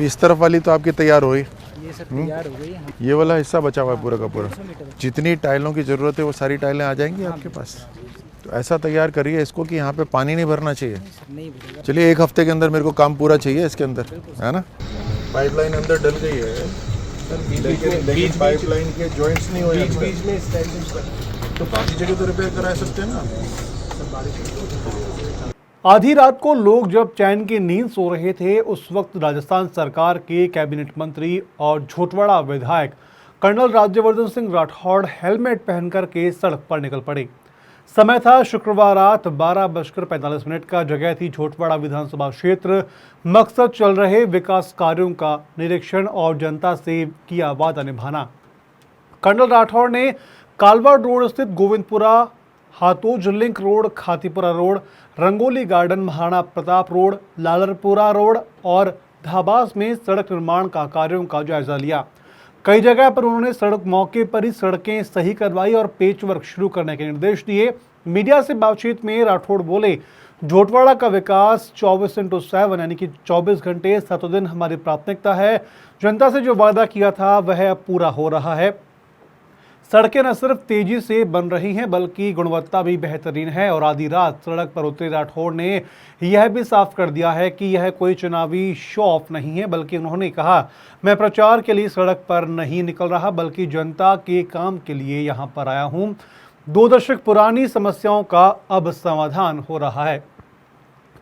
अभी इस तरफ वाली तो आपकी तैयार हो गई, ये सब तैयार हो गई है। ये वाला हिस्सा बचा हुआ है पूरा का पूरा। जितनी टाइलों की ज़रूरत है वो सारी टाइलें आ जाएंगी आपके पास। तो ऐसा तैयार करिए इसको कि यहाँ पे पानी नहीं भरना चाहिए। नहीं भरेगा। चलिए 1 हफ्ते के अंदर मेरे को काम पूरा चाहिए इसके अंदर, है ना। पाइपलाइन अंदर डल गई है लेकिन पाइपलाइन के जॉइंट्स नहीं हुए बीच में, तो बाकी जगह तो रिपेयर करा सकते हैं ना। आधी रात को लोग जब चैन की नींद सो रहे थे, उस वक्त राजस्थान सरकार के कैबिनेट मंत्री और झोटवाड़ा विधायक कर्नल राज्यवर्धन सिंह राठौड़ हेलमेट पहनकर के सड़क पर निकल पड़े। समय था शुक्रवार रात 12:45 का। जगह थी झोटवाड़ा विधानसभा क्षेत्र। मकसद चल रहे विकास कार्यों का निरीक्षण और जनता से किया वादा निभाना। कर्नल राठौड़ ने कालवाड़ रोड स्थित Govindpura, Hathoj link road, Khatipura road, Rangoli garden, Maharana Pratap road, Lalarpura road और धाबास में सड़क निर्माण का कार्यों का जायजा लिया। कई जगह पर उन्होंने सड़क मौके पर ही सड़कें सही करवाई और पेचवर्क शुरू करने के निर्देश दिए। मीडिया से बातचीत में राठौड़ बोले, झोटवाड़ा का विकास 24/7 यानी कि 24 घंटे 7 दिन हमारी प्राथमिकता है। जनता से जो वादा किया था वह अब पूरा हो रहा है। सड़कें न सिर्फ तेजी से बन रही हैं बल्कि गुणवत्ता भी बेहतरीन है। और आधी रात सड़क पर उतरे राठौड़ ने यह भी साफ कर दिया है कि यह कोई चुनावी शो ऑफ नहीं है, बल्कि उन्होंने कहा, मैं प्रचार के लिए सड़क पर नहीं निकल रहा बल्कि जनता के काम के लिए यहां पर आया हूं। 2 दशक पुरानी समस्याओं का अब समाधान हो रहा है।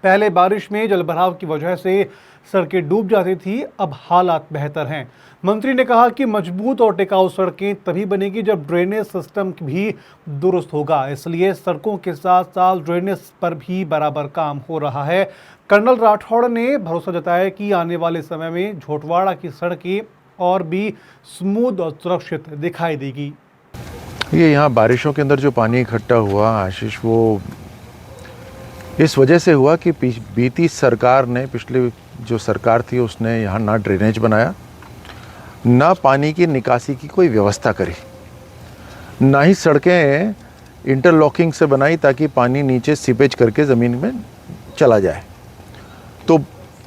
पहले बारिश में जलभराव की वजह से सड़कें डूब जाती थी, अब हालात बेहतर हैं। मंत्री ने कहा कि मजबूत और टिकाऊ सड़कें तभी बनेगी जब ड्रेनेज सिस्टम भी दुरुस्त होगा, इसलिए सड़कों के साथ साथ ड्रेनेज पर भी बराबर काम हो रहा है। कर्नल राठौड़ ने भरोसा जताया कि आने वाले समय में झोटवाड़ा की सड़कें और भी स्मूथ और सुरक्षित दिखाई देगी। ये यहाँ बारिशों के अंदर जो पानी इकट्ठा हुआ आशीष, वो इस वजह से हुआ कि बीती सरकार ने, पिछली जो सरकार थी उसने यहाँ ना ड्रेनेज बनाया, ना पानी की निकासी की कोई व्यवस्था करी, ना ही सड़कें इंटरलॉकिंग से बनाई ताकि पानी नीचे सीपेज करके ज़मीन में चला जाए। तो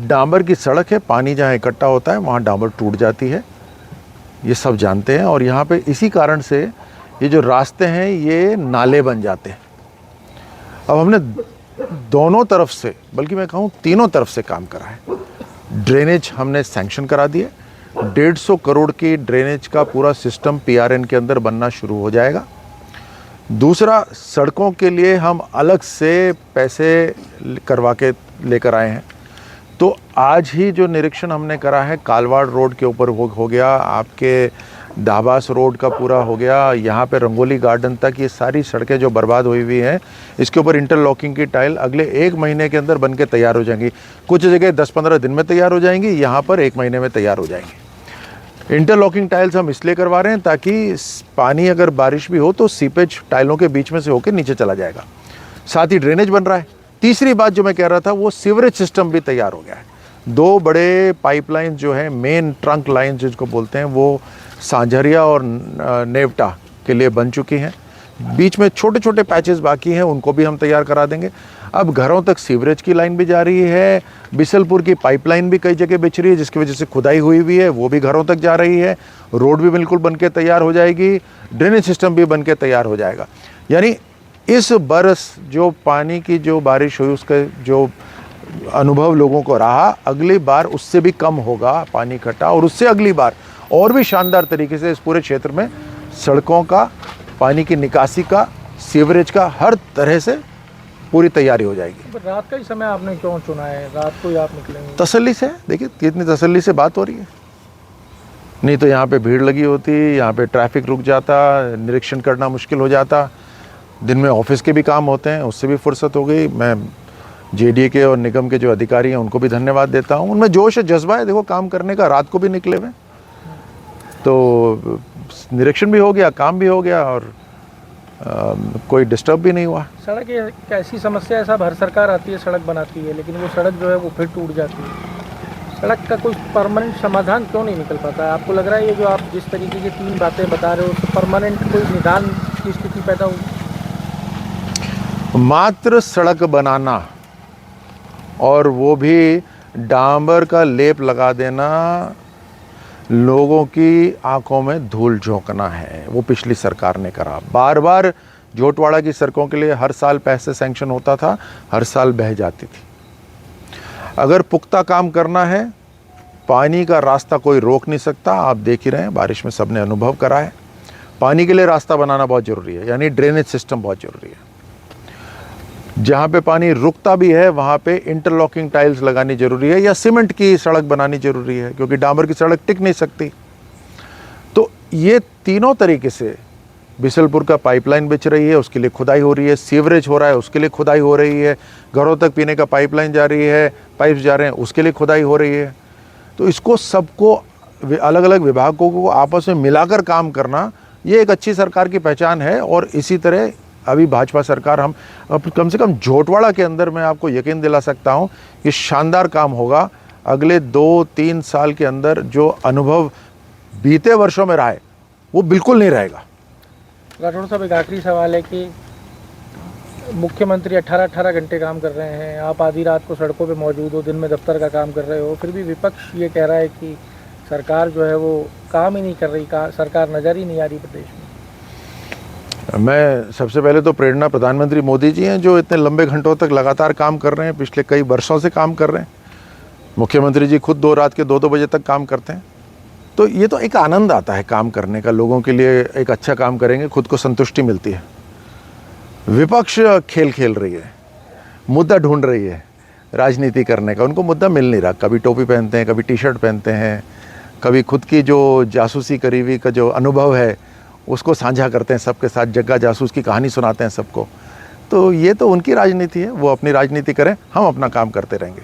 डांबर की सड़क है, पानी जहाँ इकट्ठा होता है वहाँ डांबर टूट जाती है, ये सब जानते हैं। और यहाँ पे इसी कारण से ये जो रास्ते हैं ये नाले बन जाते हैं। अब हमने दोनों तरफ से, बल्कि मैं कहूँ तीनों तरफ से काम करा है। ड्रेनेज हमने सैंक्शन करा दिए, 150 करोड़ की ड्रेनेज का पूरा सिस्टम PRN के अंदर बनना शुरू हो जाएगा। दूसरा, सड़कों के लिए हम अलग से पैसे करवा के लेकर आए हैं। तो आज ही जो निरीक्षण हमने करा है कालवाड़ रोड के ऊपर हो गया, आपके धाबास रोड का पूरा हो गया, यहाँ पे रंगोली गार्डन तक, ये सारी सड़कें जो बर्बाद हुई हुई हैं इसके ऊपर इंटरलॉकिंग की टाइल अगले 1 महीने के अंदर बन के तैयार हो जाएंगी। कुछ जगह 10-15 दिन में तैयार हो जाएंगी, यहाँ पर 1 महीने में तैयार हो जाएंगी। इंटरलॉकिंग टाइल्स हम इसलिए करवा रहे हैं ताकि पानी अगर बारिश भी हो तो सीपेज टाइलों के बीच में से होकर नीचे चला जाएगा। साथ ही ड्रेनेज बन रहा है। तीसरी बात जो मैं कह रहा था, वो सीवरेज सिस्टम भी तैयार हो गया है। 2 बड़े पाइपलाइन जो है, मेन ट्रंक लाइन जिसको बोलते हैं, वो सांझरिया और नेवटा के लिए बन चुकी हैं। बीच में छोटे छोटे पैचेस बाकी हैं, उनको भी हम तैयार करा देंगे। अब घरों तक सीवरेज की लाइन भी जा रही है। बिसलपुर की पाइपलाइन भी कई जगह बिछ रही है जिसकी वजह से खुदाई हुई हुई है, वो भी घरों तक जा रही है। रोड भी बिल्कुल बन के तैयार हो जाएगी, ड्रेनेज सिस्टम भी बन के तैयार हो जाएगा। यानी इस बरस जो पानी की जो बारिश हुई उसका जो अनुभव लोगों को रहा, अगली बार उससे भी कम होगा पानी इकट्ठा, और उससे अगली बार और भी शानदार तरीके से इस पूरे क्षेत्र में सड़कों का, पानी की निकासी का, सीवरेज का, हर तरह से पूरी तैयारी हो जाएगी। रात का ही समय आपने क्यों चुना है? रात को ही आप निकलेंगे? तसल्ली से, देखिए कितनी तसल्ली से बात हो रही है। नहीं तो यहाँ पे भीड़ लगी होती, यहाँ पे ट्रैफिक रुक जाता, निरीक्षण करना मुश्किल हो जाता। दिन में ऑफिस के भी काम होते हैं, उससे भी फुर्सत हो गई। मैं JDA के और निगम के जो अधिकारी हैं उनको भी धन्यवाद देता हूँ। उनमें जोश है, जज्बा है देखो काम करने का। रात को भी निकले हुए, तो निरीक्षण भी हो गया, काम भी हो गया और कोई डिस्टर्ब भी नहीं हुआ। सड़क एक ऐसी समस्या है साहब, हर सरकार आती है सड़क बनाती है, लेकिन वो सड़क जो है वो फिर टूट जाती है। सड़क का कोई परमानेंट समाधान क्यों नहीं निकल पाता है? आपको लग रहा है ये जो आप जिस तरीके की 3 बातें बता रहे हो, तो परमानेंट कोई निदान की स्थिति पैदा होगी? मात्र सड़क बनाना, और वो भी डांबर का लेप लगा देना लोगों की आंखों में धूल झोंकना है। वो पिछली सरकार ने करा। बार बार झोटवाड़ा की सड़कों के लिए हर साल पैसे सैंक्शन होता था, हर साल बह जाती थी। अगर पुख्ता काम करना है, पानी का रास्ता कोई रोक नहीं सकता। आप देख ही रहे हैं, बारिश में सबने अनुभव करा है। पानी के लिए रास्ता बनाना बहुत ज़रूरी है, यानी ड्रेनेज सिस्टम बहुत ज़रूरी है। जहाँ पे पानी रुकता भी है वहाँ पे इंटरलॉकिंग टाइल्स लगानी ज़रूरी है, या सीमेंट की सड़क बनानी ज़रूरी है, क्योंकि डामर की सड़क टिक नहीं सकती। तो ये तीनों तरीके से बिसलपुर का पाइपलाइन बिछ रही है, उसके लिए खुदाई हो रही है। सीवरेज हो रहा है, उसके लिए खुदाई हो रही है। घरों तक पीने का पाइपलाइन जा रही है, पाइप्स जा रहे हैं, उसके लिए खुदाई हो रही है। तो इसको सबको अलग अलग विभागों को आपस में मिलाकर काम करना, ये एक अच्छी सरकार की पहचान है। और इसी तरह अभी भाजपा सरकार, हम अब कम से कम झोटवाड़ा के अंदर मैं आपको यकीन दिला सकता हूँ कि शानदार काम होगा। अगले 2-3 साल के अंदर जो अनुभव बीते वर्षों में रहा है वो बिल्कुल नहीं रहेगा। राठौड़ साहब, एक आखिरी सवाल है कि मुख्यमंत्री 18-18 घंटे काम कर रहे हैं, आप आधी रात को सड़कों पे मौजूद हो, दिन में दफ्तर का काम कर रहे हो, फिर भी विपक्ष ये कह रहा है कि सरकार जो है वो काम ही नहीं कर रही, सरकार नज़र ही नहीं आ रही प्रदेश में। मैं सबसे पहले तो प्रेरणा प्रधानमंत्री मोदी जी हैं, जो इतने लंबे घंटों तक लगातार काम कर रहे हैं, पिछले कई वर्षों से काम कर रहे हैं। मुख्यमंत्री जी खुद रात के 2-2 बजे तक काम करते हैं। तो ये तो एक आनंद आता है काम करने का, लोगों के लिए एक अच्छा काम करेंगे, खुद को संतुष्टि मिलती है। विपक्ष खेल खेल रही है, मुद्दा ढूंढ रही है राजनीति करने का, उनको मुद्दा मिल नहीं रहा। कभी टोपी पहनते हैं, कभी टी शर्ट पहनते हैं, कभी खुद की जो जासूसी करी हुई का जो अनुभव है उसको साझा करते हैं सबके साथ, जग्गा जासूस की कहानी सुनाते हैं सबको। तो ये तो उनकी राजनीति है, वो अपनी राजनीति करें, हम अपना काम करते रहेंगे।